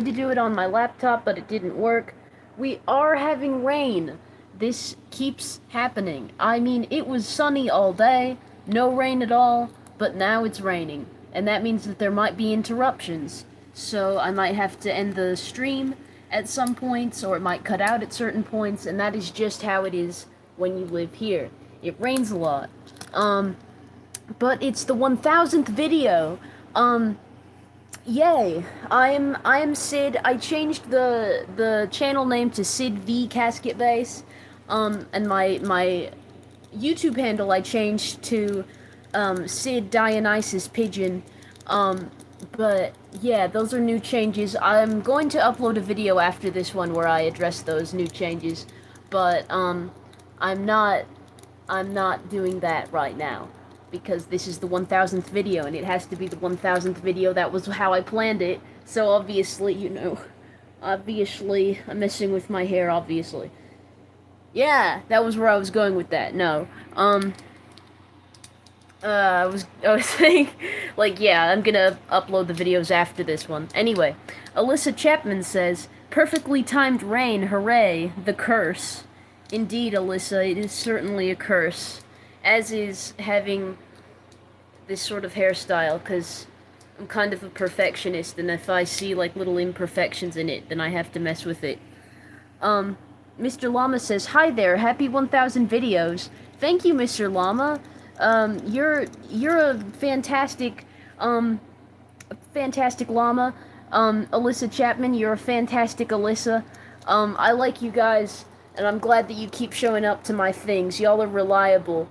tried to do it on my laptop, but it didn't work. We are having rain. This keeps happening. I mean, it was sunny all day, no rain at all, but now it's raining. And that means that there might be interruptions. So I might have to end the stream at some points, or it might cut out at certain points, and that is just how it is when you live here. It rains a lot. But it's the 1000th video. Yay! I am Sid. I changed the channel name to Sid V Casket Base. And my YouTube handle I changed to Sid Dionysus Pigeon. But yeah, those are new changes. I'm going to upload a video after this one where I address those new changes. But I'm not doing that right now, because this is the 1000th video, and it has to be the 1000th video. That was how I planned it, so obviously, you know, obviously, I'm messing with my hair, obviously. Yeah, that was where I was going with that. No, I was saying, like, yeah, I'm gonna upload the videos after this one. Anyway, Alyssa Chapman says, perfectly timed rain, hooray, the curse. Indeed, Alyssa, it is certainly a curse, as is having this sort of hairstyle, because I'm kind of a perfectionist, and if I see, like, little imperfections in it, then I have to mess with it. Mr. Llama says, hi there, happy 1000 videos. Thank you, Mr. Llama. You're a fantastic llama. Alyssa Chapman, you're a fantastic Alyssa. I like you guys, and I'm glad that you keep showing up to my things. Y'all are reliable.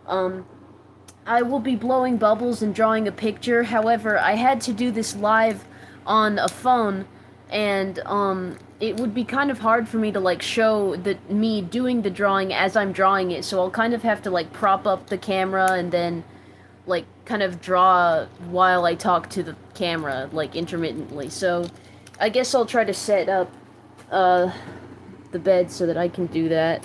I will be blowing bubbles and drawing a picture. However, I had to do this live on a phone, and it would be kind of hard for me to, like, show me doing the drawing as I'm drawing it, so I'll kind of have to, like, prop up the camera and then, like, kind of draw while I talk to the camera, like, intermittently. So I guess I'll try to set up the bed so that I can do that.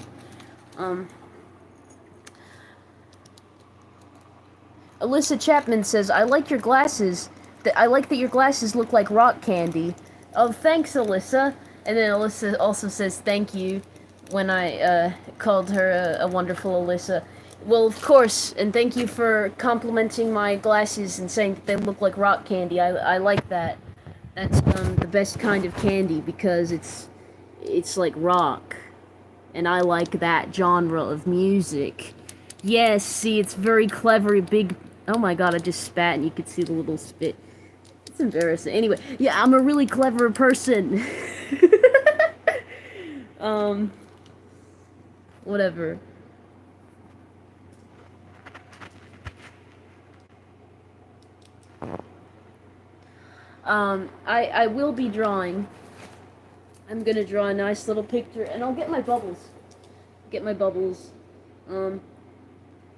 Alyssa Chapman says, I like your glasses. I like that your glasses look like rock candy. Oh, thanks, Alyssa. And then Alyssa also says thank you when I called her a wonderful Alyssa. Well, of course, and thank you for complimenting my glasses and saying that they look like rock candy. I like that. That's the best kind of candy, because it's like rock, and I like that genre of music. Yes, see, it's very clever, big... Oh my god, I just spat and you could see the little spit. It's embarrassing. Anyway, yeah, I'm a really clever person. Whatever. I will be drawing. I'm gonna draw a nice little picture, and I'll get my bubbles.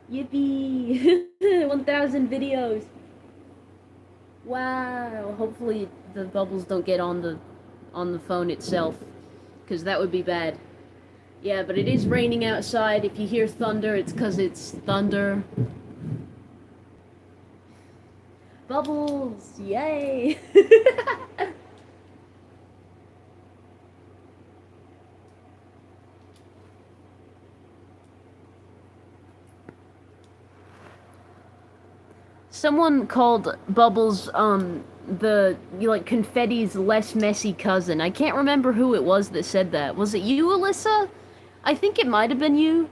Yippee! 1000 videos! Wow! Hopefully the bubbles don't get on the phone itself, because that would be bad. Yeah, but it is raining outside. If you hear thunder, it's because it's thunder. Bubbles! Yay! Someone called Bubbles, confetti's less messy cousin. I can't remember who it was that said that. Was it you, Alyssa? I think it might have been you.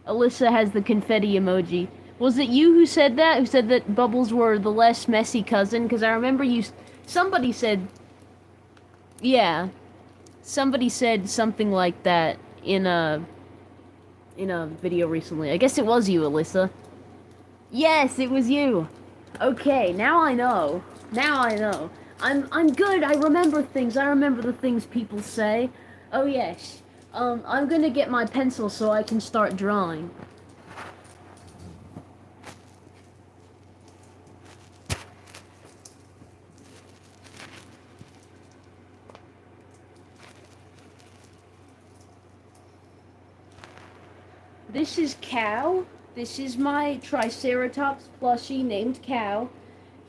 Alyssa has the confetti emoji. Was it you who said that? Who said that Bubbles were the less messy cousin? Because I remember somebody said... Yeah. Somebody said something like that in a video recently. I guess it was you, Alyssa. Yes, it was you. Okay, now I know. Now I know. I'm good. I remember things. I remember the things people say. Oh yes. I'm gonna get my pencil so I can start drawing. This is Cow. This is my Triceratops plushie named Cow.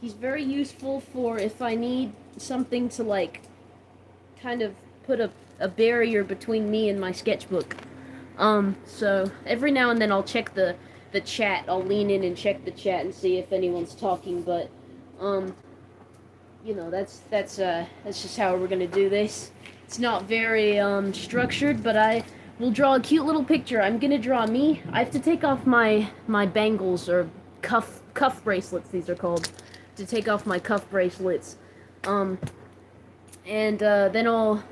He's very useful for if I need something to, like, kind of put a barrier between me and my sketchbook. So every now and then I'll check the chat. I'll lean in and check the chat and see if anyone's talking, but um that's just how we're gonna do this. It's not very structured, but I will draw a cute little picture. I'm gonna draw me. I have to take off my bangles or cuff bracelets. These are called, to take off my cuff bracelets. Um, and then I'll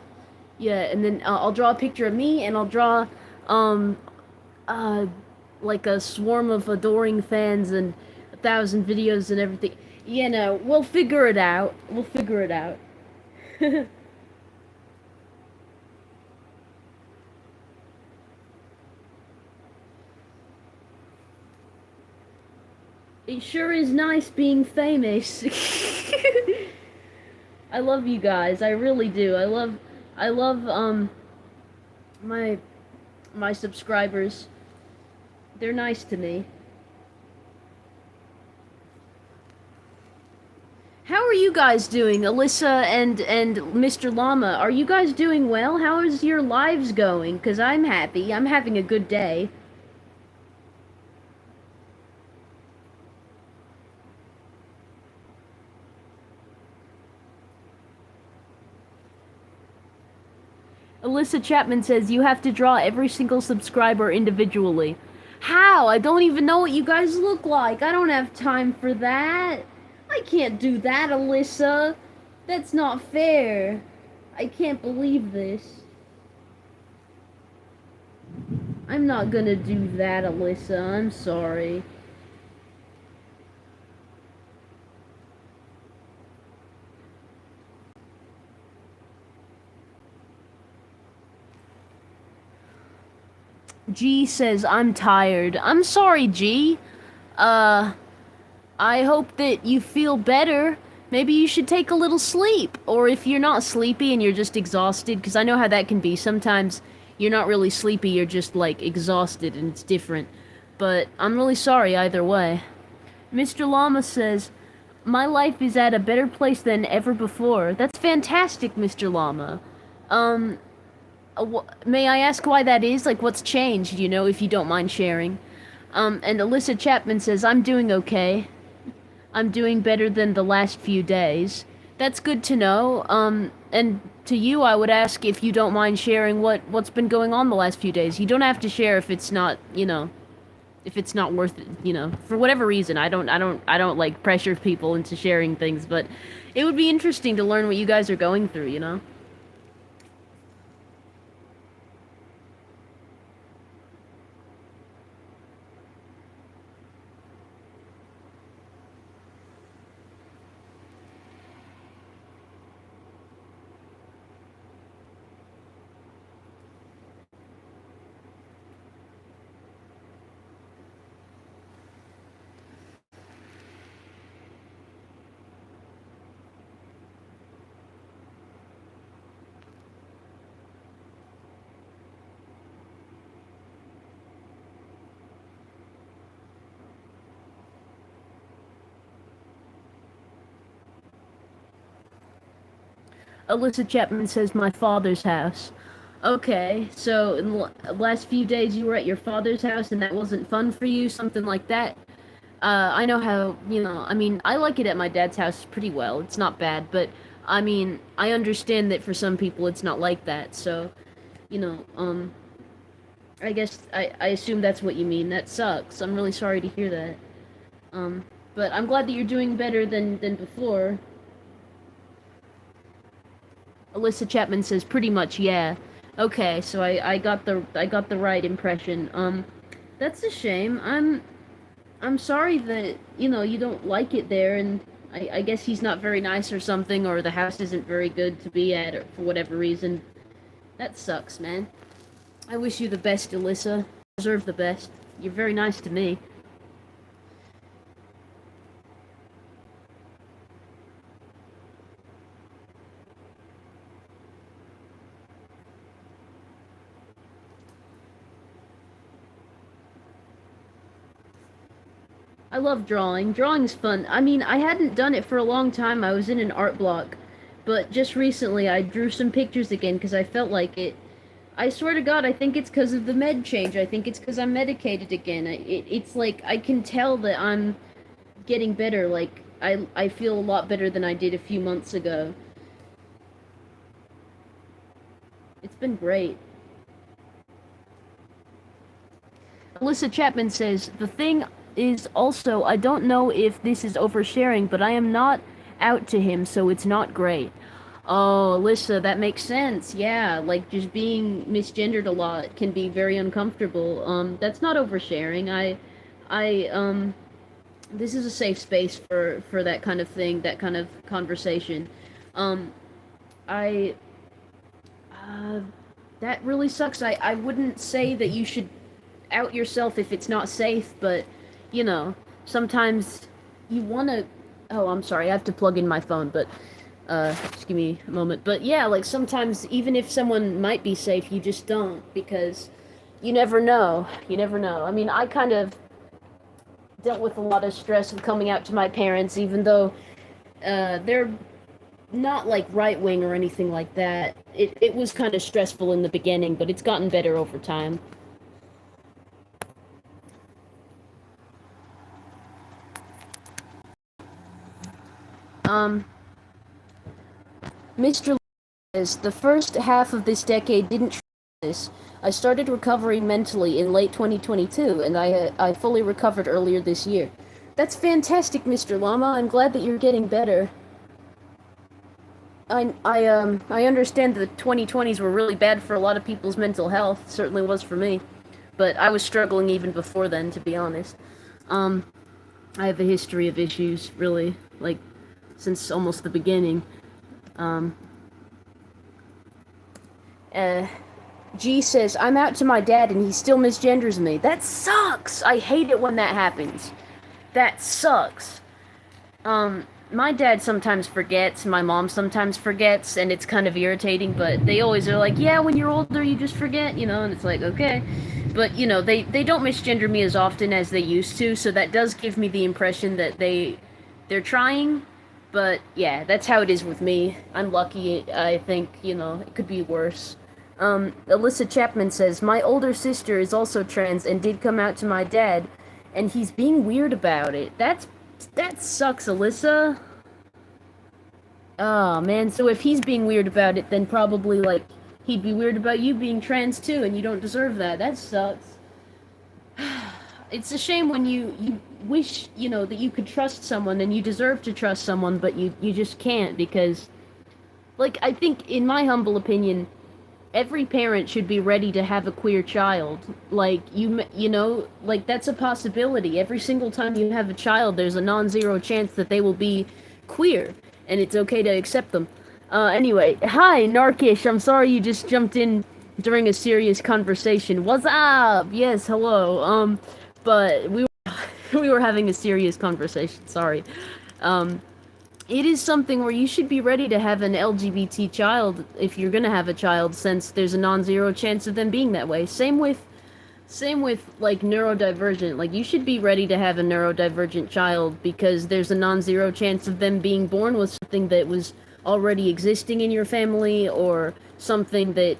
draw a picture of me, and I'll draw um uh like a swarm of adoring fans and 1,000 videos and everything. You know, we'll figure it out. We'll figure it out. It sure is nice being famous. I love you guys. I really do. I love my my subscribers. They're nice to me. How are you guys doing, Alyssa and Mr. Llama? Are you guys doing well? How is your lives going? 'Cause I'm happy. I'm having a good day. Alyssa Chapman says you have to draw every single subscriber individually. How? I don't even know what you guys look like. I don't have time for that. I can't do that, Alyssa. That's not fair. I can't believe this. I'm not gonna do that, Alyssa. I'm sorry. G says, I'm tired. I'm sorry, G. Uh, I hope that you feel better. Maybe you should take a little sleep. Or if you're not sleepy and you're just exhausted, because I know how that can be. Sometimes you're not really sleepy, you're just, like, exhausted, and it's different. But I'm really sorry either way. Mr. Llama says, my life is at a better place than ever before. That's fantastic, Mr. Llama. Um, may I ask why that is? Like, what's changed, you know, if you don't mind sharing? And Alyssa Chapman says, I'm doing okay. I'm doing better than the last few days. That's good to know. And to you, I would ask if you don't mind sharing what's been going on the last few days. You don't have to share if it's not, you know, if it's not worth it, you know, for whatever reason. I don't like pressure people into sharing things, but it would be interesting to learn what you guys are going through, you know? Alyssa Chapman says, my father's house. Okay, so in the last few days you were at your father's house and that wasn't fun for you, something like that? I know how, you know, I mean, I like it at my dad's house pretty well. It's not bad, but I mean, I understand that for some people it's not like that, so, you know, I guess I assume that's what you mean. That sucks. I'm really sorry to hear that. But I'm glad that you're doing better than before. Alyssa Chapman says pretty much yeah. Okay, so I got the right impression. That's a shame. I'm sorry that, you know, you don't like it there, and I guess he's not very nice or something, or the house isn't very good to be at, or for whatever reason. That sucks, man. I wish you the best, Alyssa. You deserve the best. You're very nice to me. I love drawing. Drawing's fun. I mean, I hadn't done it for a long time. I was in an art block. but just recently I drew some pictures again because I felt like it. I swear to God, I think it's because of the med change. I think it's because I'm medicated again. It's like I can tell that I'm getting better. Like I feel a lot better than I did a few months ago. It's been great. Alyssa Chapman says, the thing is also, I don't know if this is oversharing, but I am not out to him, so it's not great. Oh, Alyssa, that makes sense. Yeah, like just being misgendered a lot can be very uncomfortable. That's not oversharing. I, this is a safe space for that kind of thing, that kind of conversation. Um, I, uh, that really sucks. I wouldn't say that you should out yourself if it's not safe, but you know, sometimes you want to. Oh, I'm sorry, I have to plug in my phone, but just give me a moment. But yeah, like sometimes even if someone might be safe, you just don't because you never know. You never know. I mean, I kind of dealt with a lot of stress of coming out to my parents, even though they're not like right wing or anything like that. It was kind of stressful in the beginning, but it's gotten better over time. Um, Mr. says, the first half of this decade didn't try this. I started recovering mentally in late 2022, and I fully recovered earlier this year. That's fantastic, Mr. Llama. I'm glad that you're getting better. I understand that the 2020s were really bad for a lot of people's mental health. Certainly was for me, but I was struggling even before then, to be honest. Um, I have a history of issues, really, like since almost the beginning. Um, uh, G says, I'm out to my dad and he still misgenders me. That sucks! I hate it when that happens. That sucks. My dad sometimes forgets, my mom sometimes forgets, and it's kind of irritating, but they always are like, yeah, when you're older, you just forget, and it's like, okay. But, they don't misgender me as often as they used to, so that does give me the impression that they're trying, but yeah, that's how it is with me. I'm lucky, I think, it could be worse. Alyssa Chapman says, my older sister is also trans and did come out to my dad, and he's being weird about it. That sucks, Alyssa. Oh, man, so if he's being weird about it, then probably, like, he'd be weird about you being trans too, and you don't deserve that. That sucks. It's a shame when you wish, that you could trust someone, and you deserve to trust someone, but you just can't, because, like, I think, in my humble opinion, every parent should be ready to have a queer child. Like, like, that's a possibility. Every single time you have a child, there's a non-zero chance that they will be queer, and it's okay to accept them. Anyway, hi, Narkish. I'm sorry you just jumped in during a serious conversation. What's up? Yes, hello. But we were having a serious conversation. Sorry. Um, it is something where you should be ready to have an LGBT child if you're gonna have a child, since there's a non-zero chance of them being that way. Same with like neurodivergent. Like, you should be ready to have a neurodivergent child because there's a non-zero chance of them being born with something that was already existing in your family, or something that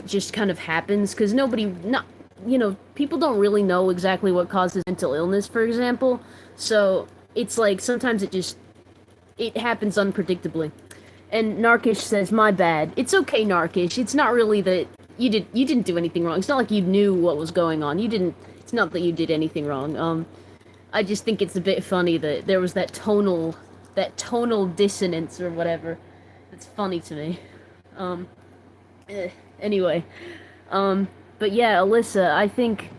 just kind of happens because people don't really know exactly what causes mental illness, for example. So it's like sometimes it happens unpredictably. And Narkish says, my bad. It's okay, Narkish. It's not really that you didn't do anything wrong. It's not like you knew what was going on. It's not that you did anything wrong. I just think it's a bit funny that there was that tonal dissonance or whatever. It's funny to me. Um, anyway. But yeah, Alyssa, I think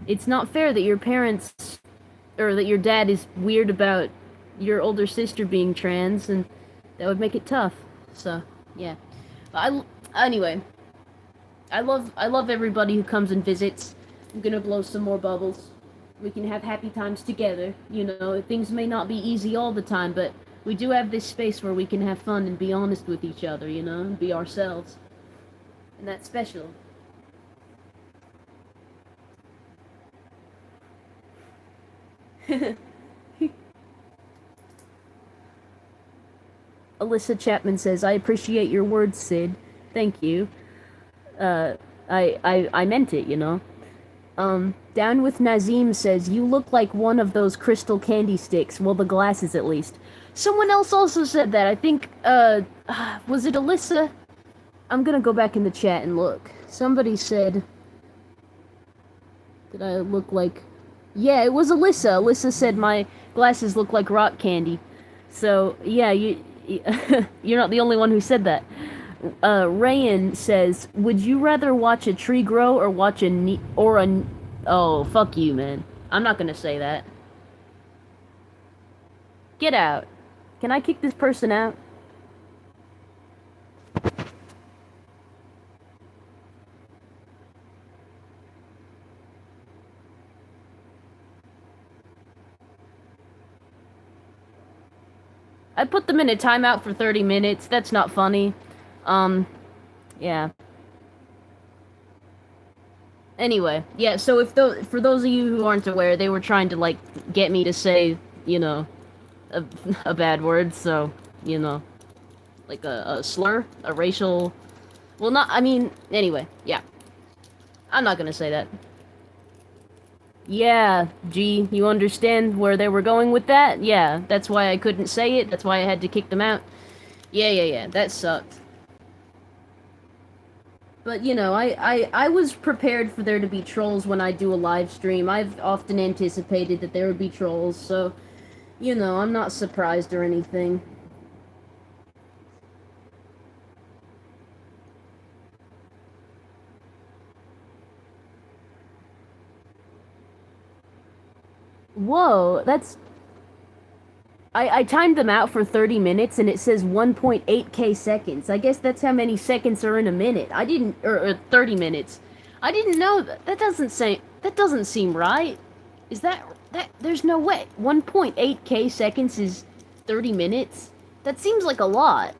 it's not fair that your parents, or that your dad is weird about your older sister being trans, and that would make it tough. So, yeah. Anyway, I love everybody who comes and visits. I'm gonna blow some more bubbles. We can have happy times together. Things may not be easy all the time, but we do have this space where we can have fun and be honest with each other, and be ourselves. And that's special. Alyssa Chapman says, I appreciate your words, Sid. Thank you. Uh, I meant it, you know? Down with Nazim says, you look like one of those crystal candy sticks. Well, the glasses at least. Someone else also said that. I think, was it Alyssa? I'm gonna go back in the chat and look. Somebody said, did I look like... Yeah, it was Alyssa. Alyssa said my glasses look like rock candy. So, yeah, you're not the only one who said that. Rayan says, would you rather watch a tree grow or watch oh, fuck you, man. I'm not gonna say that. Get out. Can I kick this person out? I put them in a timeout for 30 minutes. That's not funny. Yeah. Anyway, yeah, so if for those of you who aren't aware, they were trying to, like, get me to say, you know, a bad word, so, you know, like a slur, a racial... Well, not, I mean, anyway, yeah. I'm not gonna say that. Yeah, gee, you understand where they were going with that? Yeah, that's why I couldn't say it, that's why I had to kick them out. Yeah, that sucked. But, you know, I was prepared for there to be trolls when I do a live stream. I've often anticipated that there would be trolls, so, you know, I'm not surprised or anything. Whoa, that's... I timed them out for 30 minutes and it says 1.8k seconds. I guess that's how many seconds are in a minute. I didn't... or 30 minutes. I didn't know that. That doesn't seem right. Is that... there's no way. 1.8k seconds is 30 minutes? That seems like a lot.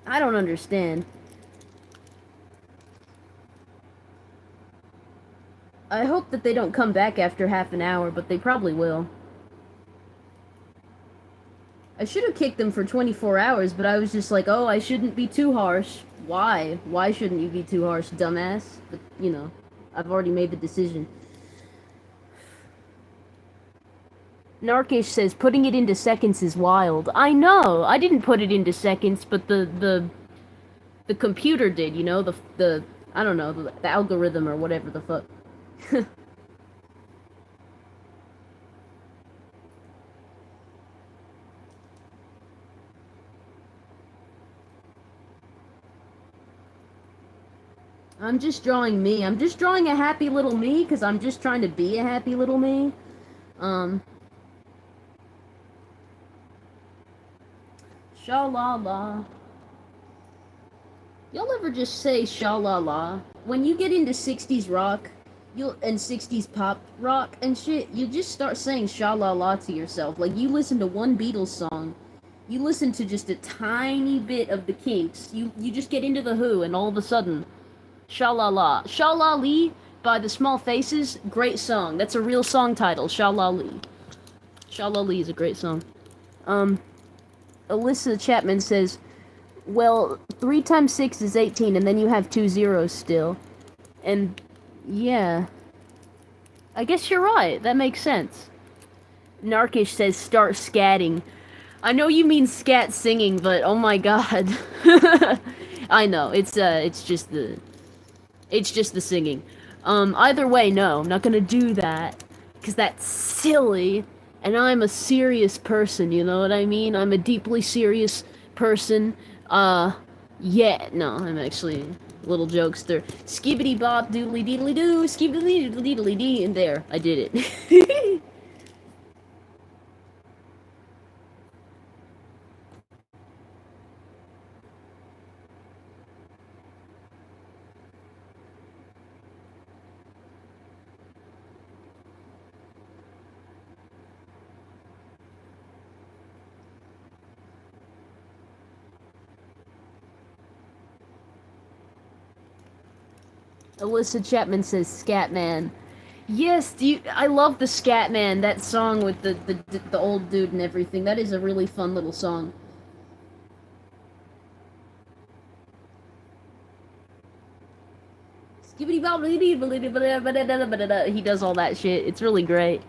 I don't understand. I hope that they don't come back after half an hour, but they probably will. I should have kicked them for 24 hours, but I was just like, oh, I shouldn't be too harsh. Why? Why shouldn't you be too harsh, dumbass? But, you know, I've already made the decision. Narkish says, putting it into seconds is wild. I know! I didn't put it into seconds, but the computer did, you know? The I don't know, the algorithm or whatever the fuck. I'm just drawing me. I'm just drawing a happy little me, because I'm just trying to be a happy little me. Sha-la-la. Y'all ever just say sha-la-la? When you get into 60s rock, and 60s pop rock and shit, you just start saying sha-la-la to yourself. Like, you listen to one Beatles song, you listen to just a tiny bit of the Kinks, you just get into the Who, and all of a sudden, sha-la-la. Sha-la-lee by the Small Faces, great song. That's a real song title, Sha-la-lee. Sha-la-lee is a great song. Alyssa Chapman says, well, 3 times 6 is 18, and then you have 2 zeros still. And, yeah. I guess you're right, that makes sense. Narkish says, start scatting. I know you mean scat singing, but oh my god. I know, it's just the singing. Either way, no, I'm not gonna do that. Because that's silly. And I'm a serious person, you know what I mean? I'm a deeply serious person. Yeah, no, I'm actually a little jokester. Skibbity bop doodly deedly doo, skibbity doodly deedly dee, and there, I did it. Alyssa Chapman says Scatman. Yes, I love the Scatman, that song with the old dude and everything. That is a really fun little song. He does all that shit. It's really great.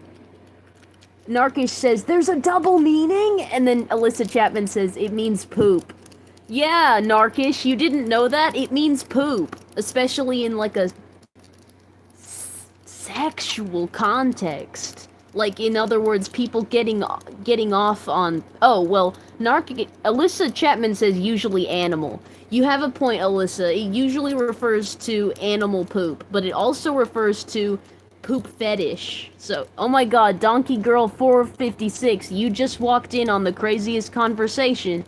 Narkish says, there's a double meaning? And then Alyssa Chapman says, it means poop. Yeah, Narkish, you didn't know that? It means poop. Especially in, like, a sexual context. Like, in other words, people getting off on... Oh, well, Alyssa Chapman says usually animal. You have a point, Alyssa. It usually refers to animal poop, but it also refers to poop fetish. So, oh my god, Donkey Girl 456, you just walked in on the craziest conversation.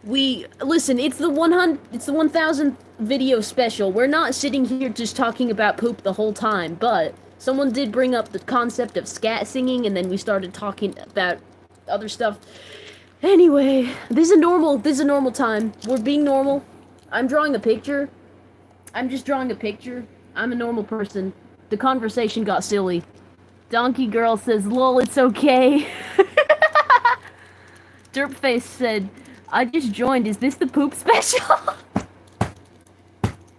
Listen, it's the 1000th video special. We're not sitting here just talking about poop the whole time, but someone did bring up the concept of scat singing, and then we started talking about other stuff. Anyway, this is a normal time. We're being normal. I'm drawing a picture. I'm just drawing a picture. I'm a normal person. The conversation got silly. Donkey Girl says, lol, it's okay. Derpface said, I just joined. Is this the poop special?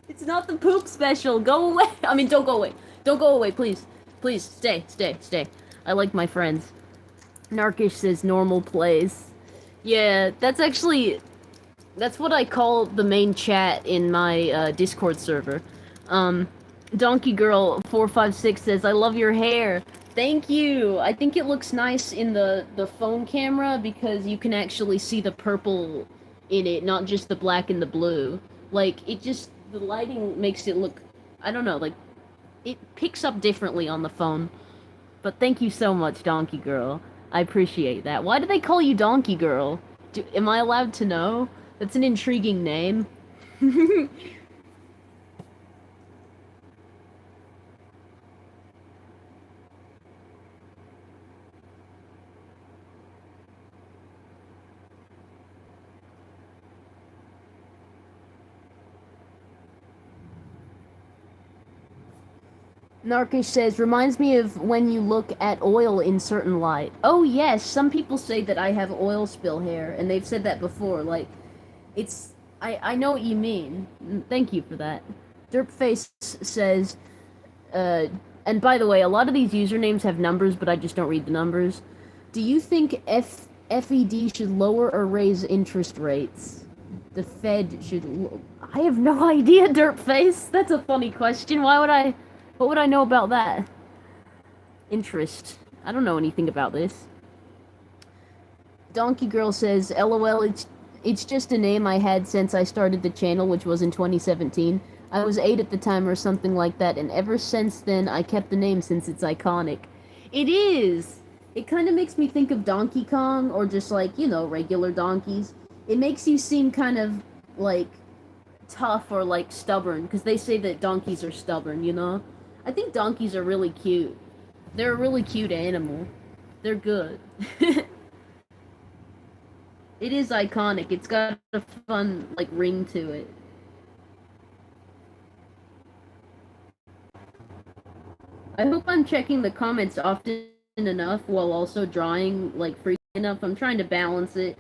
It's not the poop special. Go away. I mean, don't go away. Don't go away, please. Please, stay. I like my friends. Narkish says normal plays. Yeah, that's what I call the main chat in my Discord server. Donkey Girl 456 says, I love your hair. Thank you. I think it looks nice in the phone camera because you can actually see the purple in it, not just the black and the blue. Like, the lighting makes it look, I don't know, like, it picks up differently on the phone. But thank you so much, Donkey Girl. I appreciate that. Why do they call you Donkey Girl? Am I allowed to know? That's an intriguing name. Narkish says, reminds me of when you look at oil in certain light. Oh yes, some people say that I have oil spill hair, and they've said that before, like, I know what you mean. Thank you for that. Derpface says, and by the way, a lot of these usernames have numbers, but I just don't read the numbers. Do you think FED should lower or raise interest rates? The Fed should... I have no idea, Derpface. That's a funny question. What would I know about that? Interest. I don't know anything about this. Donkey Girl says, LOL, it's just a name I had since I started the channel, which was in 2017. I was 8 at the time or something like that, and ever since then, I kept the name since it's iconic. It is! It kind of makes me think of Donkey Kong, or just like, you know, regular donkeys. It makes you seem kind of, like, tough or, like, stubborn, because they say that donkeys are stubborn, you know? I think donkeys are really cute. They're a really cute animal. They're good. It is iconic. It's got a fun, like, ring to it. I hope I'm checking the comments often enough while also drawing, like, freaking enough. I'm trying to balance it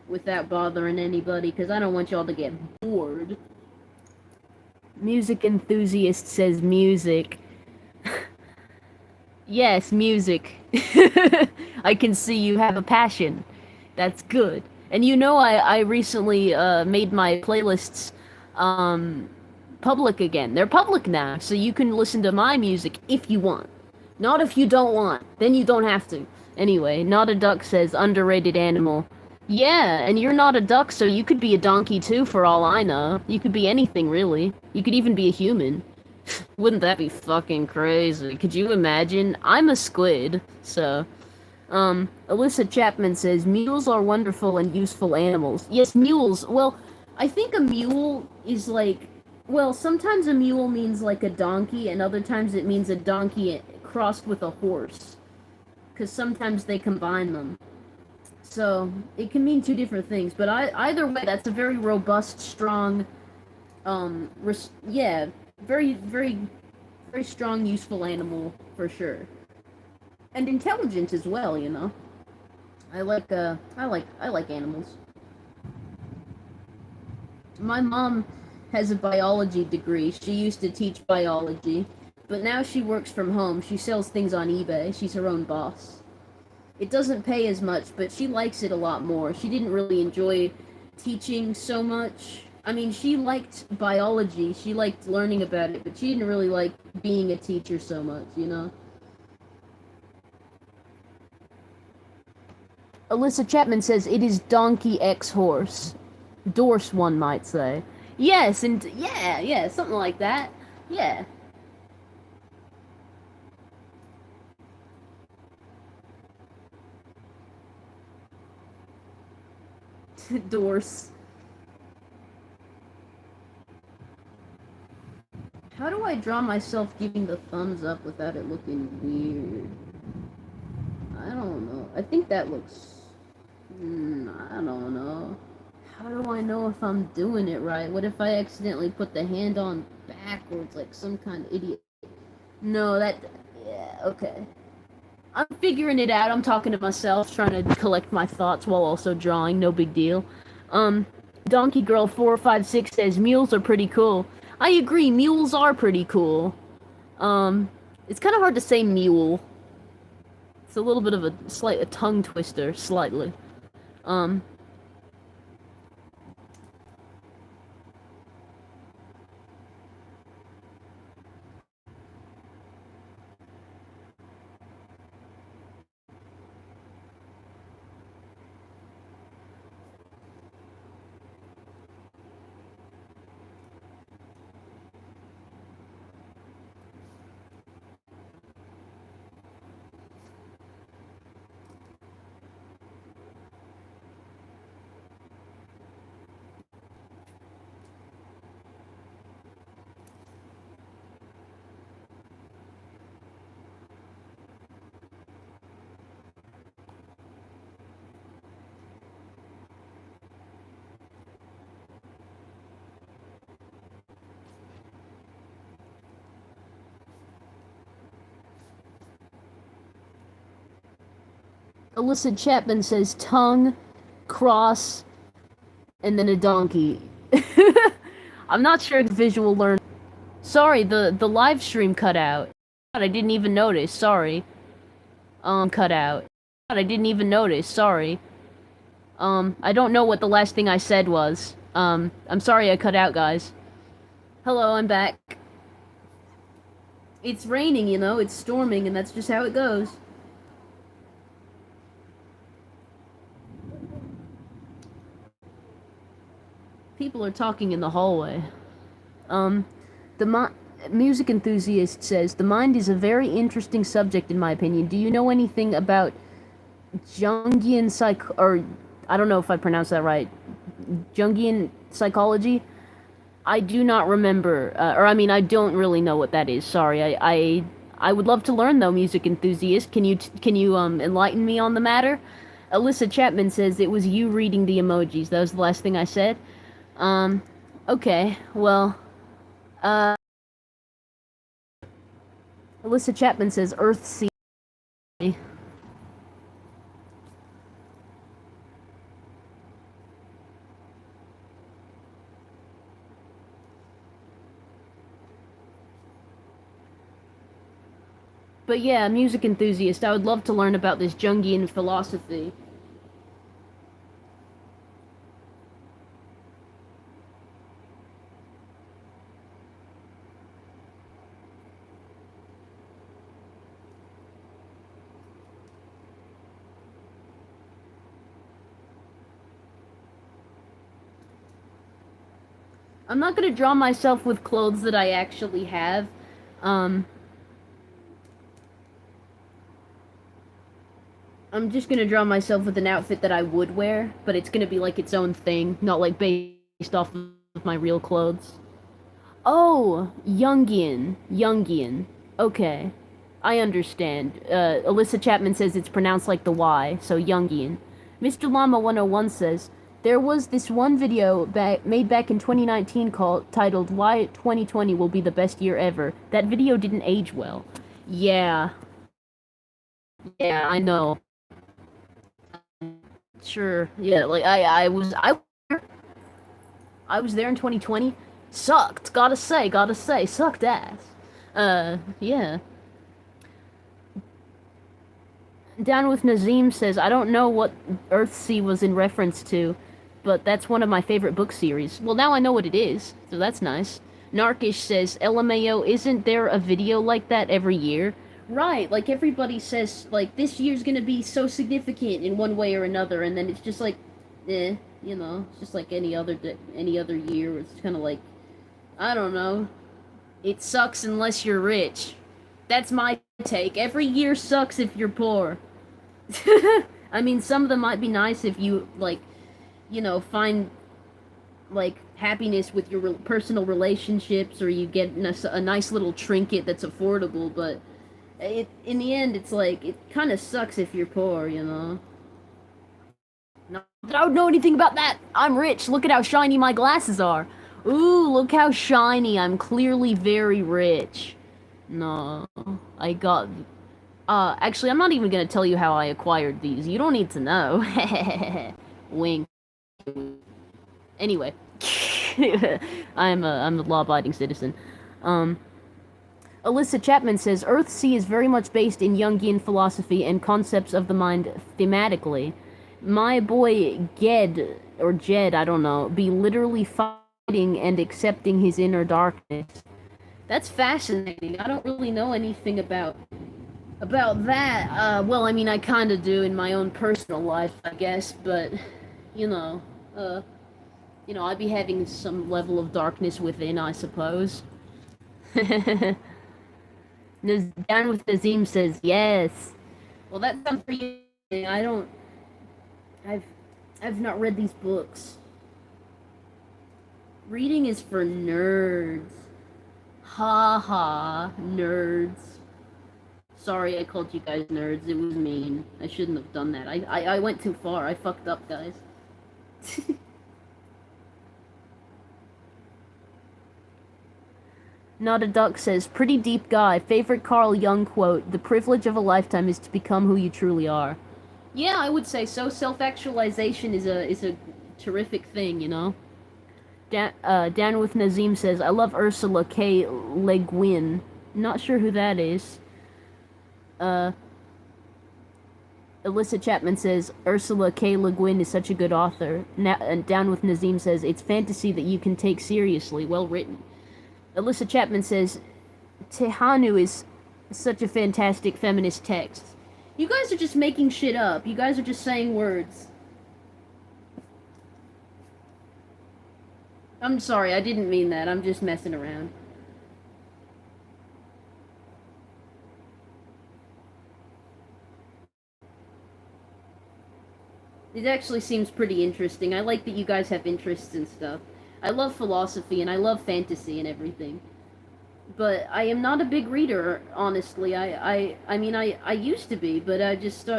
without bothering anybody, because I don't want y'all to get bored. Music enthusiast says music. Yes, music. I can see you have a passion. That's good. And you know, I recently made my playlists public again. They're public now, so you can listen to my music if you want. Not if you don't want. Then you don't have to. Anyway, Not a Duck says underrated animal. Yeah, and you're not a duck, so you could be a donkey too, for all I know. You could be anything, really. You could even be a human. Wouldn't that be fucking crazy? Could you imagine? I'm a squid, so... Alyssa Chapman says, mules are wonderful and useful animals. Yes, mules. Well, I think a mule is like... Well, sometimes a mule means like a donkey, and other times it means a donkey crossed with a horse. Because sometimes they combine them. So, it can mean two different things, but either way, that's a very robust, strong, yeah, very, very, very strong, useful animal, for sure. And intelligent as well, you know. I like animals. My mom has a biology degree. She used to teach biology, but now she works from home. She sells things on eBay. She's her own boss. It doesn't pay as much, but she likes it a lot more. She didn't really enjoy teaching so much. I mean, she liked biology. She liked learning about it, but she didn't really like being a teacher so much, you know? Alyssa Chapman says it is donkey X horse. Dorse, one might say. Yes, and yeah, something like that. Yeah. Dorse. How do I draw myself giving the thumbs up without it looking weird? I don't know. I think that looks... I don't know. How do I know if I'm doing it right? What if I accidentally put the hand on backwards like some kind of idiot? No, that... Yeah, okay. I'm figuring it out. I'm talking to myself, trying to collect my thoughts while also drawing. No big deal. Donkey Girl 456 says mules are pretty cool. I agree, mules are pretty cool. It's kind of hard to say mule. It's a little bit of a tongue twister, slightly. Alyssa Chapman says tongue, cross, and then a donkey. I'm not sure if visual learn. Sorry, the live stream cut out. I didn't even notice. Sorry. Cut out. I didn't even notice. Sorry. I don't know what the last thing I said was. I'm sorry I cut out, guys. Hello, I'm back. It's raining, you know, it's storming, and that's just how it goes. People are talking in the hallway. The music enthusiast says, the mind is a very interesting subject in my opinion. Do you know anything about Jungian or I don't know if I pronounced that right. Jungian psychology? I do not remember, or I mean, I don't really know what that is. Sorry, I would love to learn though, music enthusiast. Can you enlighten me on the matter? Alyssa Chapman says it was you reading the emojis. That was the last thing I said. Okay, well, Alyssa Chapman says Earth Sea. But yeah, music enthusiast, I would love to learn about this Jungian philosophy. I'm not gonna draw myself with clothes that I actually have. I'm just gonna draw myself with an outfit that I would wear, but it's gonna be like its own thing, not like based off of my real clothes. Oh, Jungian. Okay. I understand. Alyssa Chapman says it's pronounced like the Y, so Jungian. Mr. Llama 101 says, there was this one video made back in 2019 titled Why 2020 Will Be the Best Year Ever. That video didn't age well. Yeah. Yeah, I know. Sure. Yeah, like I was there in 2020. Sucked. Gotta say, sucked ass. Yeah. Down with Nazim says, I don't know what Earthsea was in reference to, but that's one of my favorite book series. Well, now I know what it is, so that's nice. Narkish says, LMAO, isn't there a video like that every year? Right, like everybody says, like, this year's gonna be so significant in one way or another, and then it's just like, you know, it's just like any other year. It's kind of like, I don't know. It sucks unless you're rich. That's my take. Every year sucks if you're poor. I mean, some of them might be nice if you, like, you know, find, like, happiness with your personal relationships, or you get a nice little trinket that's affordable, but in the end, it's like, it kind of sucks if you're poor, you know? Not that I don't know anything about that. I'm rich. Look at how shiny my glasses are. Ooh, look how shiny. I'm clearly very rich. No, I got... actually, I'm not even gonna tell you how I acquired these. You don't need to know. Wink. Anyway. I'm a law-abiding citizen. Alyssa Chapman says, Earthsea is very much based in Jungian philosophy and concepts of the mind thematically. My boy Ged, or Jed, I don't know, be literally fighting and accepting his inner darkness. That's fascinating. I don't really know anything about that. Well, I mean, I kind of do in my own personal life, I guess, but, you know, I'd be having some level of darkness within, I suppose. Down with Nazim says, yes. Well, that sounds pretty interesting. I've not read these books. Reading is for nerds. Ha ha, nerds. Sorry I called you guys nerds. It was mean. I shouldn't have done that. I went too far. I fucked up, guys. Not a Duck says, pretty deep guy. Favorite Carl Jung quote, the privilege of a lifetime is to become who you truly are. Yeah, I would say so. Self-actualization is a terrific thing, you know? Down with Nazim says, I love Ursula K. Le Guin. Not sure who that is. Alyssa Chapman says, Ursula K. Le Guin is such a good author. And Down with Nazim says, it's fantasy that you can take seriously. Well written. Alyssa Chapman says, Tehanu is such a fantastic feminist text. You guys are just making shit up. You guys are just saying words. I'm sorry, I didn't mean that. I'm just messing around. It actually seems pretty interesting. I like that you guys have interests and stuff. I love philosophy and I love fantasy and everything. But I am not a big reader, honestly. I mean, I used to be, but I just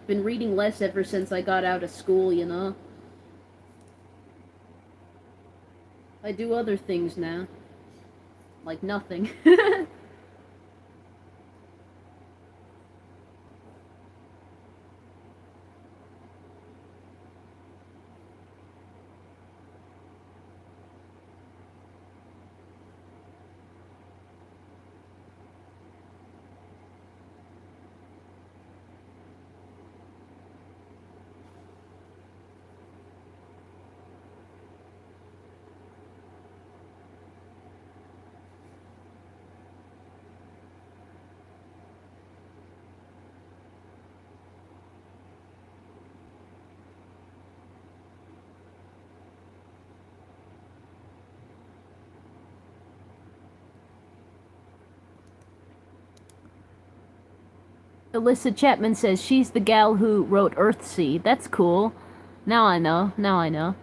been reading less ever since I got out of school, you know? I do other things now. Like nothing. Alyssa Chapman says she's the gal who wrote Earthsea. That's cool. Now I know. Now I know.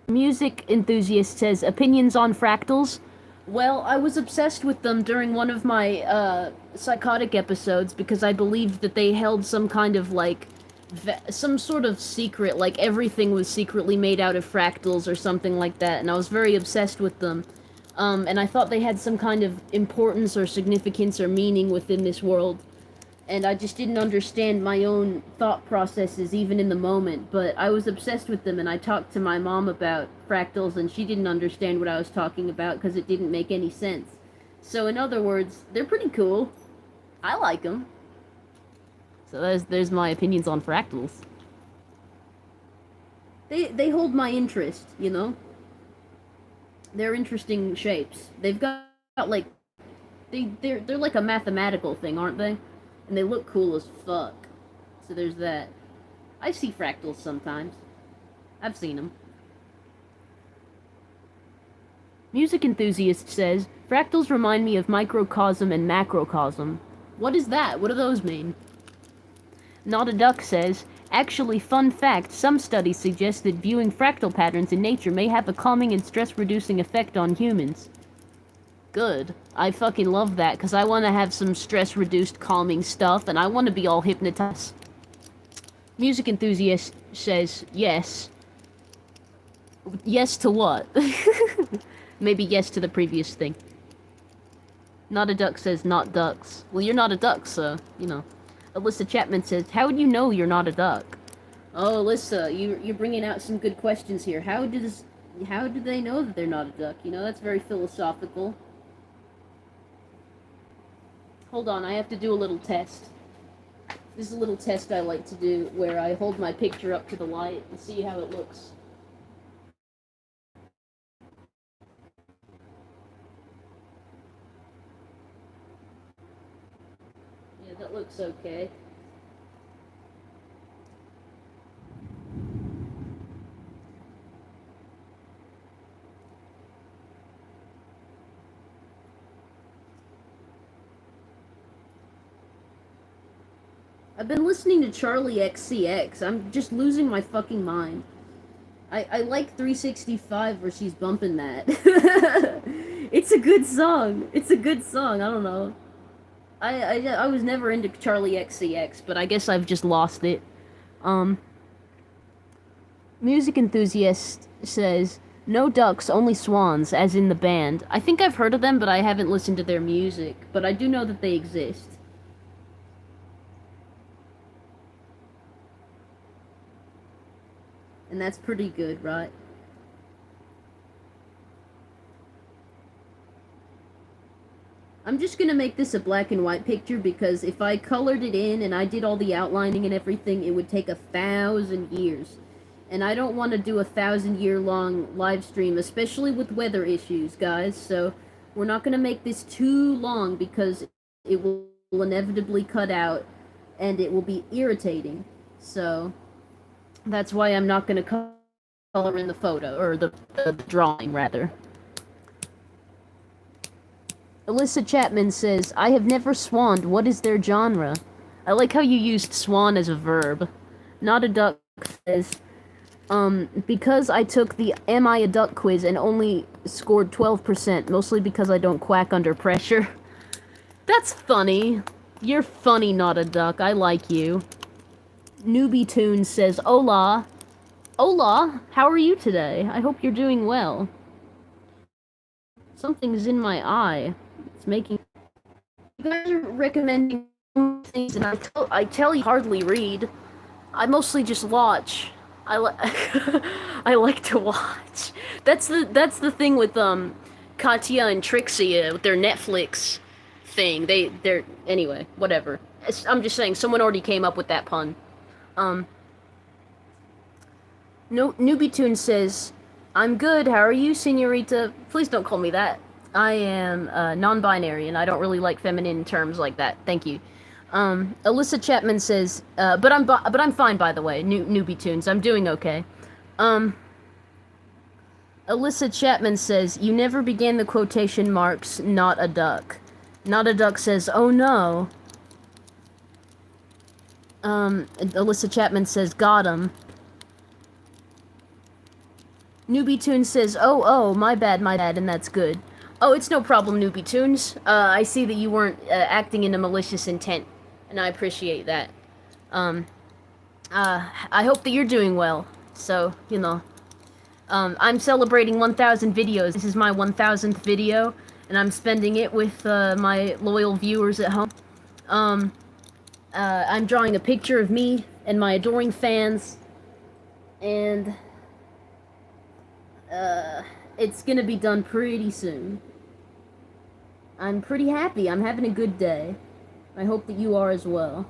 Music enthusiast says opinions on fractals. Well, I was obsessed with them during one of my psychotic episodes because I believed that they held some kind of like some sort of secret, like everything was secretly made out of fractals or something like that, and I was very obsessed with them. And I thought they had some kind of importance or significance or meaning within this world. and I just didn't understand my own thought processes even in the moment, but I was obsessed with them, and I talked to my mom about fractals, and she didn't understand what I was talking about because it didn't make any sense. So in other words, they're pretty cool. I like them. So there's my opinions on fractals. They hold my interest, you know? They're interesting shapes. They've got like they're like a mathematical thing, aren't they? And they look cool as fuck. So there's that. I see fractals sometimes. I've seen them. Music Enthusiast says, fractals remind me of microcosm and macrocosm. What is that? What do those mean? Not a Duck says, actually, fun fact, some studies suggest that viewing fractal patterns in nature may have a calming and stress-reducing effect on humans. Good. I fucking love that, because I want to have some stress-reduced calming stuff, and I want to be all hypnotized. Music Enthusiast says, yes. Yes to what? Maybe yes to the previous thing. Not a Duck says, not ducks. Well, you're not a duck, so, you know. Alyssa Chapman says, how would you know you're not a duck? Oh, Alyssa, you're bringing out some good questions here. How do they know that they're not a duck? You know, that's very philosophical. Hold on, I have to do a little test. This is a little test I like to do where I hold my picture up to the light and see how it looks. Yeah, that looks okay. I've been listening to Charlie XCX. I'm just losing my fucking mind. I like 365 where she's bumping that. It's a good song. It's a good song. I don't know. I was never into Charlie XCX, but I guess I've just lost it. Music Enthusiast says, no ducks, only swans, as in the band. I think I've heard of them, but I haven't listened to their music. But I do know that they exist. And that's pretty good, right? I'm just gonna make this a black and white picture because if I colored it in and I did all the outlining and everything, it would take 1,000 years. And I don't want to do 1,000-year-long live stream, especially with weather issues, guys. So we're not gonna make this too long because it will inevitably cut out and it will be irritating. So that's why I'm not gonna color in the photo, or the drawing, rather. Alyssa Chapman says, I have never swanned. What is their genre? I like how you used swan as a verb. Not a Duck says, because I took the Am I a Duck quiz and only scored 12%, mostly because I don't quack under pressure. That's funny. You're funny, Not a Duck. I like you. Newbie Toon says, Hola. Hola, how are you today? I hope you're doing well. Something's in my eye. It's making... You guys are recommending things, and I tell you, hardly read. I mostly just watch. I like to watch. That's the thing with Katya and Trixie with their Netflix thing. They're anyway, whatever. I'm just saying, someone already came up with that pun. No, Newbie Toon says, I'm good, how are you, senorita? Please don't call me that. I am non-binary, and I don't really like feminine terms like that. Thank you. Alyssa Chapman says, but I'm fine, by the way, Newbie Toons. I'm doing okay. Alyssa Chapman says, you never began the quotation marks, not a duck. Not a Duck says, oh no. Alyssa Chapman says, got him. Newbie Toons says, oh, my bad, and that's good. Oh, it's no problem, Newbie Toons. I see that you weren't acting in a malicious intent, and I appreciate that. I hope that you're doing well. So, you know, I'm celebrating 1,000 videos. This is my 1,000th video, and I'm spending it with my loyal viewers at home. I'm drawing a picture of me and my adoring fans, and uh, it's gonna be done pretty soon. I'm pretty happy. I'm having a good day. I hope that you are as well.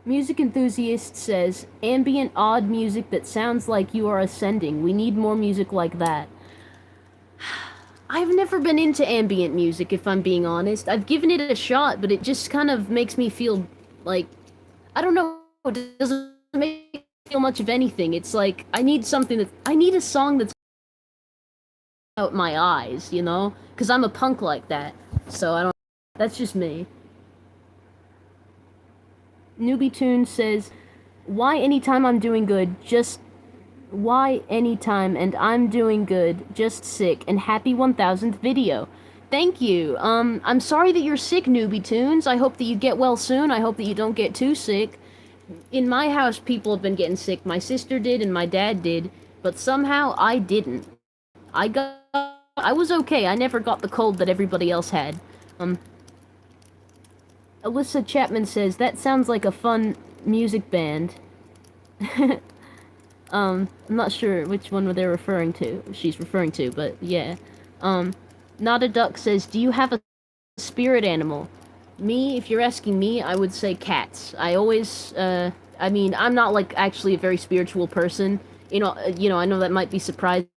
Music enthusiast says, ambient odd music that sounds like you are ascending. We need more music like that. I've never been into ambient music, if I'm being honest. I've given it a shot, but it just kind of makes me feel like, I don't know, it doesn't make me feel much of anything. It's like, I need a song that's out my eyes, you know? Because I'm a punk like that. So I don't, that's just me. Newbie Tune says, why anytime I'm doing good, just why anytime and I'm doing good, just sick, and happy 1000th video. Thank you. I'm sorry that you're sick, Newbie Tunes. I hope that you get well soon. I hope that you don't get too sick. In my house, people have been getting sick. My sister did and my dad did, but somehow I didn't. I was okay. I never got the cold that everybody else had. Alyssa Chapman says, that sounds like a fun music band. I'm not sure which one they're referring to, she's referring to, but yeah. Not a Duck says, do you have a spirit animal? Me, if you're asking me, I would say cats. I always, I mean, I'm not, like, actually a very spiritual person. I know that might be surprising,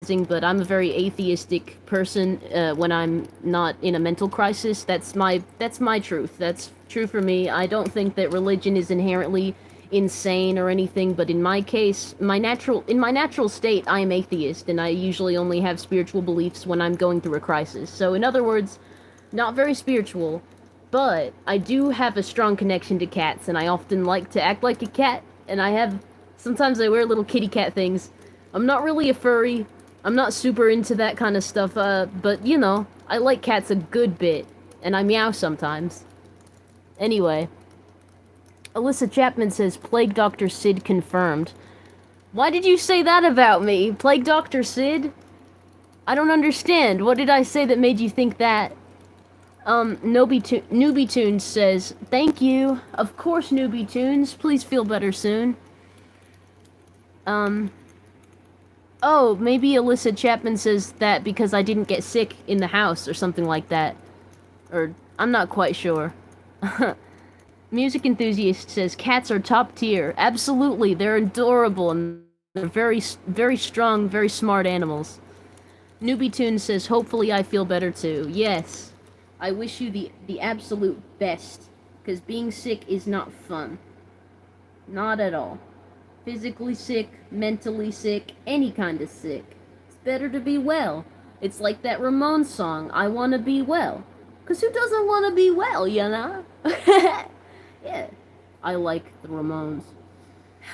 but I'm a very atheistic person, when I'm not in a mental crisis. That's my truth. That's true for me. I don't think that religion is inherently insane or anything, but in my case, in my natural state, I am atheist, and I usually only have spiritual beliefs when I'm going through a crisis. So in other words, not very spiritual, but I do have a strong connection to cats, and I often like to act like a cat, and sometimes I wear little kitty cat things. I'm not really a furry. I'm not super into that kind of stuff, but you know, I like cats a good bit, and I meow sometimes. Anyway, Alyssa Chapman says, Plague Dr. Sid confirmed. Why did you say that about me? Plague Dr. Sid? I don't understand. What did I say that made you think that? Newbie Tunes says, thank you. Of course, Newbie Tunes. Please feel better soon. Oh, maybe Alyssa Chapman says that because I didn't get sick in the house or something like that. Or, I'm not quite sure. Music Enthusiast says, cats are top tier. Absolutely, they're adorable and they're very, very strong, very smart animals. Newbie Toon says, hopefully I feel better too. Yes. I wish you the absolute best. Because being sick is not fun. Not at all. Physically sick, mentally sick, any kind of sick. It's better to be well. It's like that Ramones song, I Wanna Be Well. Because who doesn't want to be well, you know? Yeah. I like the Ramones.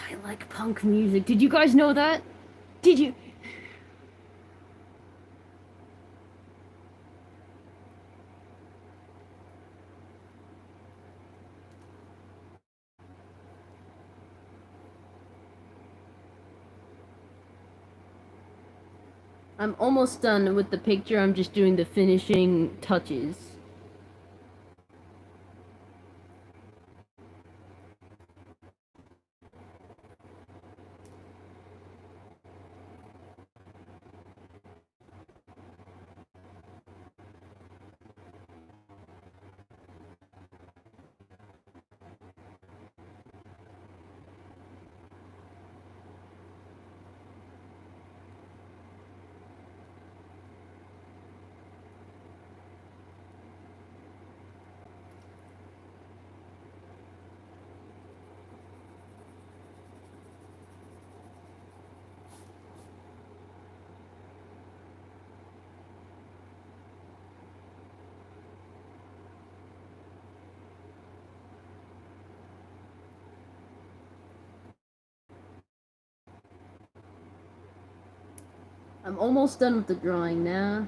I like punk music. Did you guys know that? Did you? I'm almost done with the picture. I'm just doing the finishing touches. I'm almost done with the drawing now.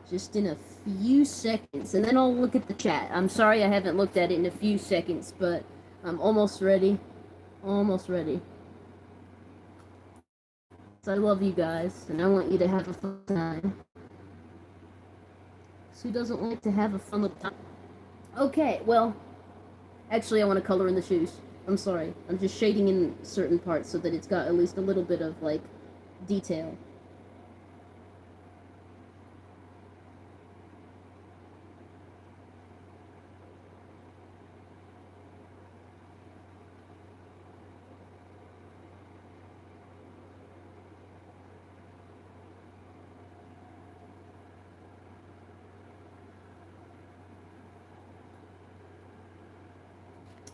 Just in a few seconds, and then I'll look at the chat. I'm sorry I haven't looked at it in a few seconds, but I'm almost ready. Almost ready. So I love you guys, and I want you to have a fun time. So who doesn't like to have a fun little time? Okay, well, Actually, I want to color in the shoes. I'm sorry. I'm just shading in certain parts so that it's got at least a little bit of, like, detail.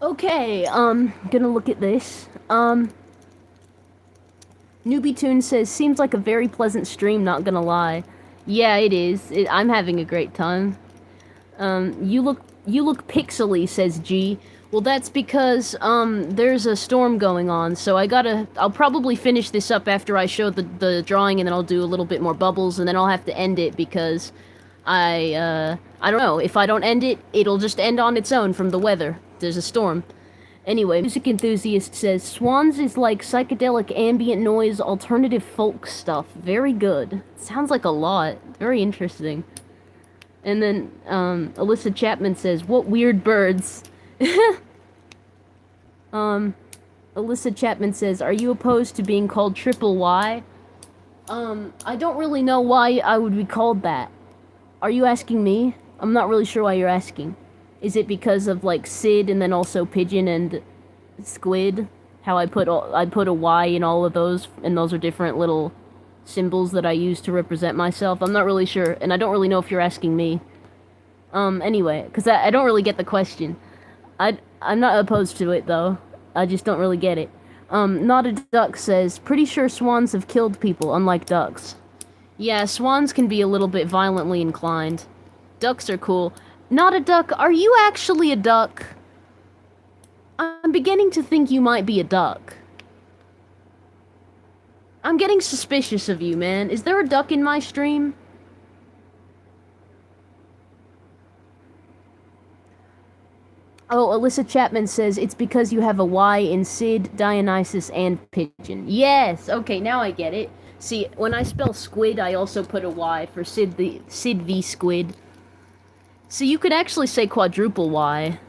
Okay, gonna look at this. Newbie Toon says, seems like a very pleasant stream, not gonna lie. Yeah, it is. I'm having a great time. You look pixely, says G. Well, that's because, there's a storm going on, so I'll probably finish this up after I show the drawing, and then I'll do a little bit more bubbles, and then I'll have to end it because I don't know. If I don't end it, it'll just end on its own from the weather. There's a storm. Anyway, Music Enthusiast says, Swans is like psychedelic ambient noise alternative folk stuff. Very good. Sounds like a lot. Very interesting. And then, Alyssa Chapman says, what weird birds. Alyssa Chapman says, are you opposed to being called Triple Y? I don't really know why I would be called that. Are you asking me? I'm not really sure why you're asking. Is it because of, like, Sid and then also Pigeon and Squid? How I put a Y in all of those, and those are different little symbols that I use to represent myself. I'm not really sure, and I don't really know if you're asking me. Anyway, because I don't really get the question. I'm not opposed to it, though. I just don't really get it. Not a Duck says, pretty sure swans have killed people, unlike ducks. Yeah, swans can be a little bit violently inclined. Ducks are cool. Not a Duck, are you actually a duck? I'm beginning to think you might be a duck. I'm getting suspicious of you, man. Is there a duck in my stream? Oh, Alyssa Chapman says, it's because you have a Y in Sid, Dionysus, and Pigeon. Yes! Okay, now I get it. See, when I spell squid, I also put a Y for Sid v Squid. So you could actually say quadruple Y,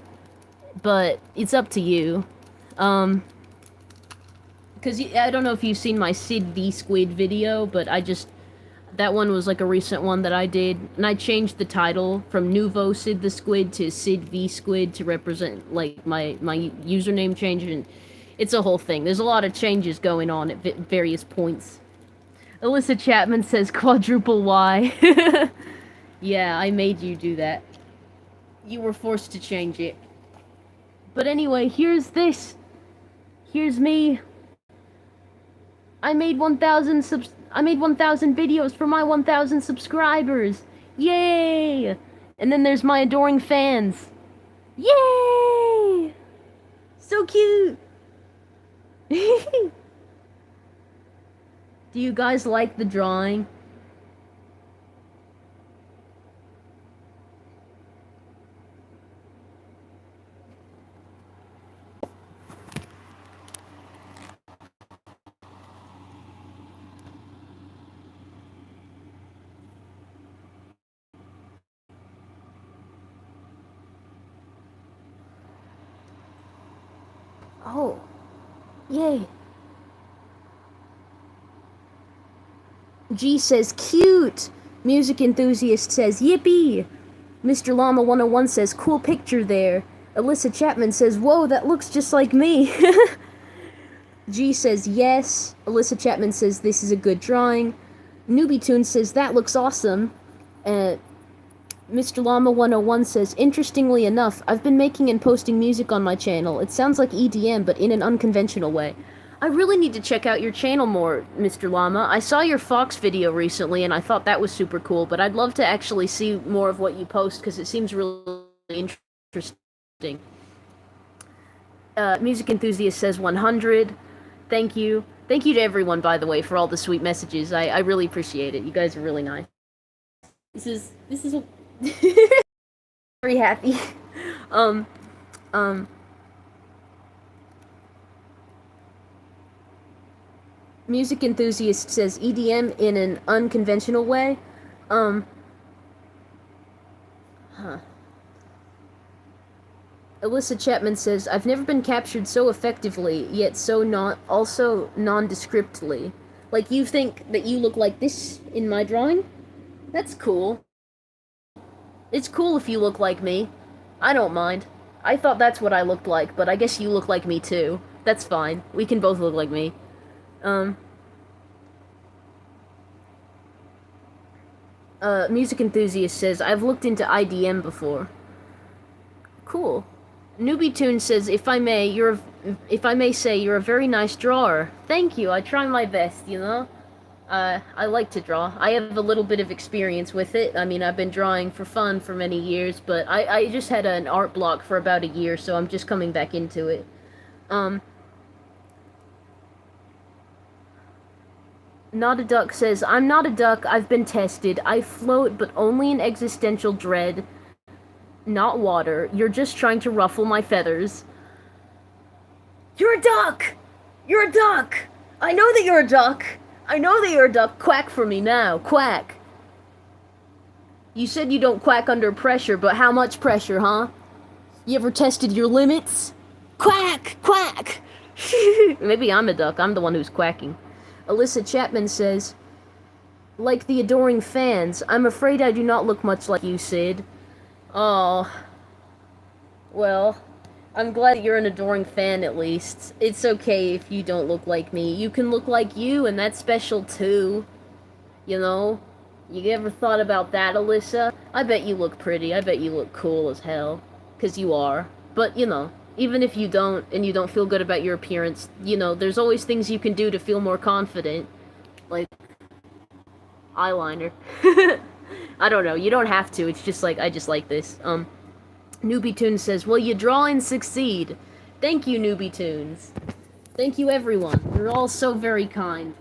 but it's up to you. Because I don't know if you've seen my Sid v Squid video, but that one was like a recent one that I did, and I changed the title from Nouveau Sid the Squid to Sid v Squid to represent, like, my username change, and it's a whole thing. There's a lot of changes going on at various points. Alyssa Chapman says quadruple Y. Yeah, I made you do that. You were forced to change it. But anyway, here's this. Here's me. I made 1,000 videos for my 1,000 subscribers. Yay! And then there's my adoring fans. Yay! So cute. Do you guys like the drawing? Oh. Yay. G says, cute! Music Enthusiast says, yippee! Mr. Llama 101 says, cool picture there. Alyssa Chapman says, whoa, that looks just like me. G says, yes. Alyssa Chapman says, this is a good drawing. Newbie Toon says, that looks awesome. Mr. Llama 101 says, interestingly enough, I've been making and posting music on my channel. It sounds like EDM, but in an unconventional way. I really need to check out your channel more, Mr. Llama. I saw your Fox video recently, and I thought that was super cool, but I'd love to actually see more of what you post, because it seems really interesting. Music Enthusiast says 100. Thank you. Thank you to everyone, by the way, for all the sweet messages. I really appreciate it. You guys are really nice. This is very happy. Music Enthusiast says EDM in an unconventional way. Huh. Alyssa Chapman says, I've never been captured so effectively, yet so not also nondescriptly. Like, you think that you look like this in my drawing? That's cool. It's cool if you look like me. I don't mind. I thought that's what I looked like, but I guess you look like me too. That's fine. We can both look like me. Um, Music Enthusiast says, I've looked into IDM before. Cool. Newbie Toon says, if I may say, you're a very nice drawer. Thank you, I try my best, you know? I like to draw. I have a little bit of experience with it. I mean, I've been drawing for fun for many years, but I just had an art block for about a year, so I'm just coming back into it. Not a Duck says, I'm not a duck, I've been tested. I float, but only in existential dread. Not water. You're just trying to ruffle my feathers. You're a duck! You're a duck! I know that you're a duck! I know that you're a duck. Quack for me now. Quack. You said you don't quack under pressure, but how much pressure, huh? You ever tested your limits? Quack! Quack! Maybe I'm a duck. I'm the one who's quacking. Alyssa Chapman says, like the adoring fans, I'm afraid I do not look much like you, Sid. Oh. Well, I'm glad you're an adoring fan, at least. It's okay if you don't look like me. You can look like you, and that's special, too. You know? You ever thought about that, Alyssa? I bet you look pretty. I bet you look cool as hell. 'Cause you are. But, you know, even if you don't, and you don't feel good about your appearance, you know, there's always things you can do to feel more confident. Like, eyeliner. I don't know. You don't have to. It's just like, I just like this. Newbie Tunes says, well, you draw and succeed. Thank you, Newbie Tunes. Thank you, everyone. You're all so very kind.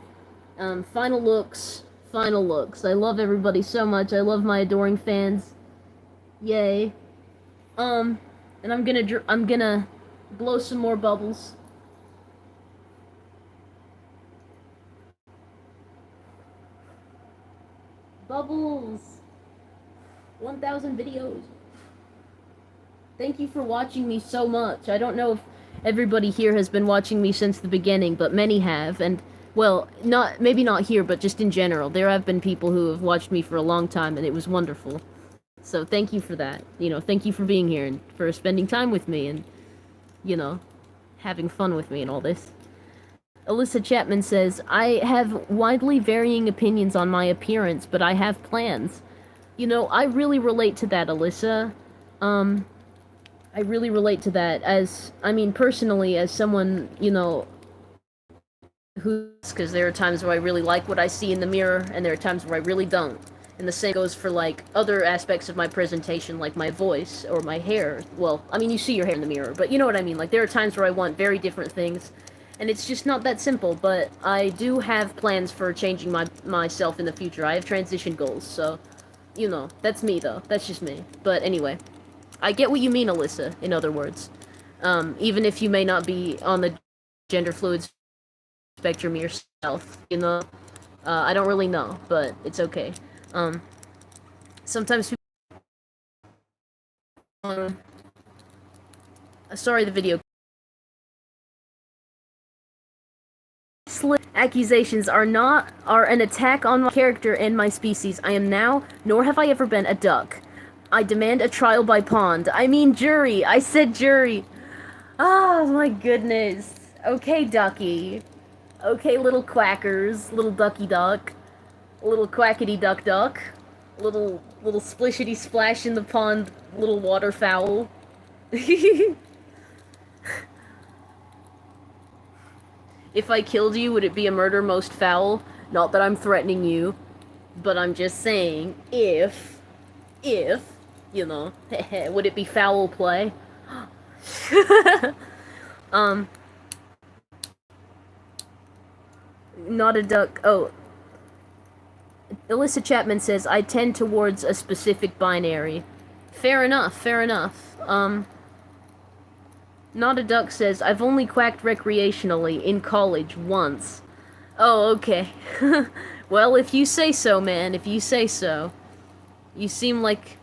Final looks. Final looks. I love everybody so much. I love my adoring fans. Yay. And I'm gonna blow some more bubbles. Bubbles! 1,000 videos. Thank you for watching me so much. I don't know if everybody here has been watching me since the beginning, but many have, and, well, maybe not here, but just in general. There have been people who have watched me for a long time, and it was wonderful. So thank you for that. You know, thank you for being here, and for spending time with me, and, you know, having fun with me and all this. Alyssa Chapman says, I have widely varying opinions on my appearance, but I have plans. You know, I really relate to that, Alyssa. I really relate to that as, I mean, personally, as someone, you know, because there are times where I really like what I see in the mirror, and there are times where I really don't. And the same goes for, like, other aspects of my presentation, like my voice, or my hair. Well, I mean, you see your hair in the mirror, but you know what I mean. Like, there are times where I want very different things, and it's just not that simple, but I do have plans for changing myself in the future. I have transition goals, so, you know, that's me, though. That's just me. But anyway, I get what you mean, Alyssa, in other words. Even if you may not be on the gender fluid spectrum yourself, you know? I don't really know, but it's okay. Sometimes people... sorry, the video... Accusations are an attack on my character and my species. I am now, nor have I ever been, a duck. I demand a trial by pond. I mean jury. I said jury. Oh my goodness. Okay, ducky. Okay, little quackers. Little ducky duck. Little quackity duck duck. Little splishity splash in the pond. Little waterfowl. If I killed you, would it be a murder most foul? Not that I'm threatening you, but I'm just saying, if, you know, would it be foul play? Not a duck. Oh. Alyssa Chapman says, I tend towards a specific binary. Fair enough, fair enough. Not a duck says, I've only quacked recreationally in college once. Oh, okay. Well, if you say so, man, if you say so. You seem like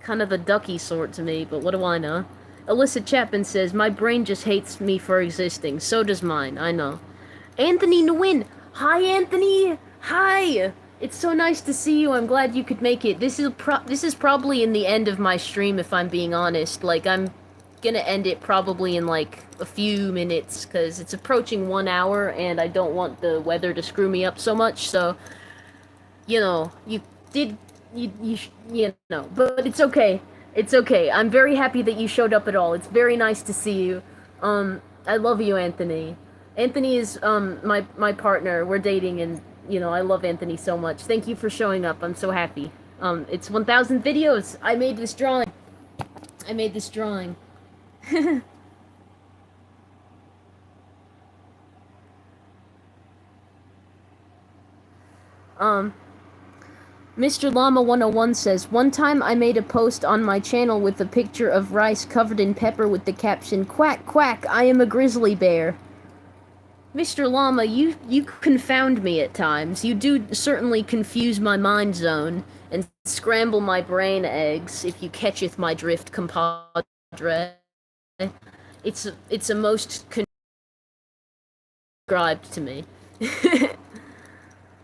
kind of the ducky sort to me, but what do I know? Alyssa Chapman says, my brain just hates me for existing. So does mine, I know. Anthony Nguyen! Hi, Anthony! Hi! It's so nice to see you. I'm glad you could make it. This is probably in the end of my stream, if I'm being honest. Like, I'm gonna end it probably in, like, a few minutes, because it's approaching 1 hour, and I don't want the weather to screw me up so much, so... You know, you did... You know, but it's okay. It's okay. I'm very happy that you showed up at all. It's very nice to see you. I love you, Anthony. Anthony is, my partner. We're dating, and, you know, I love Anthony so much. Thank you for showing up. I'm so happy. It's 1,000 videos. I made this drawing. I made this drawing. Mr. Llama 101 says, one time I made a post on my channel with a picture of rice covered in pepper with the caption, quack, quack, I am a grizzly bear. Mr. Llama, you confound me at times. You do certainly confuse my mind zone and scramble my brain eggs, if you catcheth my drift, compadre. It's a most described to me.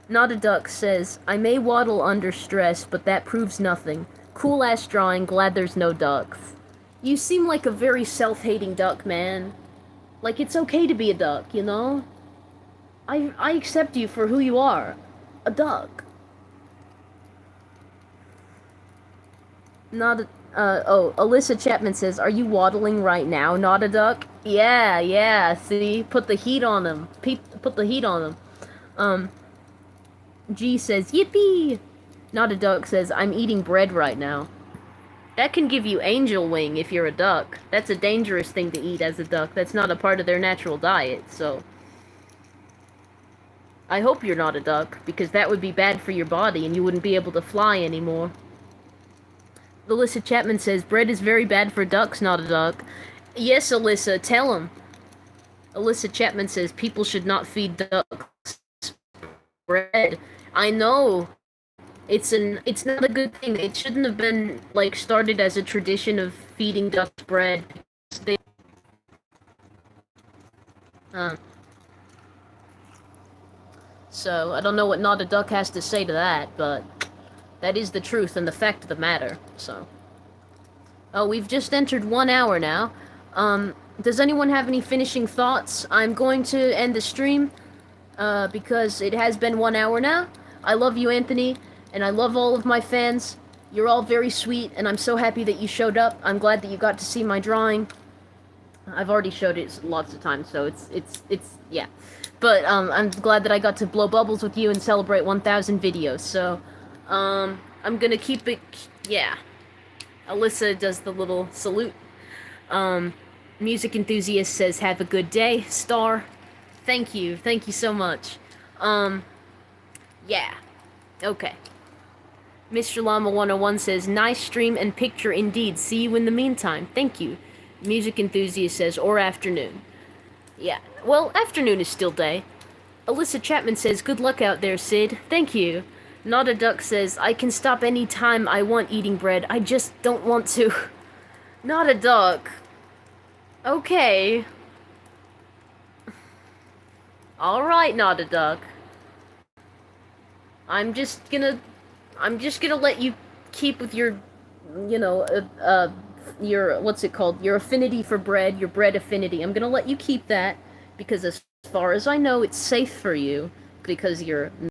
Not a Duck says, I may waddle under stress, but that proves nothing. Cool ass drawing, glad there's no ducks. You seem like a very self-hating duck, man. Like, it's okay to be a duck, you know? I accept you for who you are. A duck. Not a... Alyssa Chapman says, are you waddling right now, not a duck? Yeah, see? Put the heat on him. Put the heat on him. G says, yippee! Not a Duck says, I'm eating bread right now. That can give you angel wing if you're a duck. That's a dangerous thing to eat as a duck. That's not a part of their natural diet, so... I hope you're not a duck, because that would be bad for your body and you wouldn't be able to fly anymore. Alyssa Chapman says, bread is very bad for ducks, not a duck. Yes, Alyssa, tell him. Alyssa Chapman says, people should not feed ducks bread. I know. It's not a good thing. It shouldn't have been, like, started as a tradition of feeding ducks bread. They... So, I don't know what Not a Duck has to say to that, but that is the truth and the fact of the matter, so. Oh, we've just entered 1 hour now. Does anyone have any finishing thoughts? I'm going to end the stream, because it has been 1 hour now. I love you, Anthony, and I love all of my fans. You're all very sweet, and I'm so happy that you showed up. I'm glad that you got to see my drawing. I've already showed it lots of times, so it's yeah. But, I'm glad that I got to blow bubbles with you and celebrate 1,000 videos, so, I'm gonna keep it, yeah. Alyssa does the little salute. Music Enthusiast says, have a good day, star. Thank you so much. Yeah. Okay. Mr. Llama 101 says, nice stream and picture indeed. See you in the meantime. Thank you. Music Enthusiast says, or afternoon. Yeah. Well, afternoon is still day. Alyssa Chapman says, good luck out there, Sid. Thank you. Not a Duck says, I can stop any time I want eating bread. I just don't want to. Not a Duck. Okay. Alright, Not a Duck. I'm just gonna let you keep with your, you know, your, what's it called? Your affinity for bread, your bread affinity. I'm gonna let you keep that, because as far as I know, it's safe for you, because you're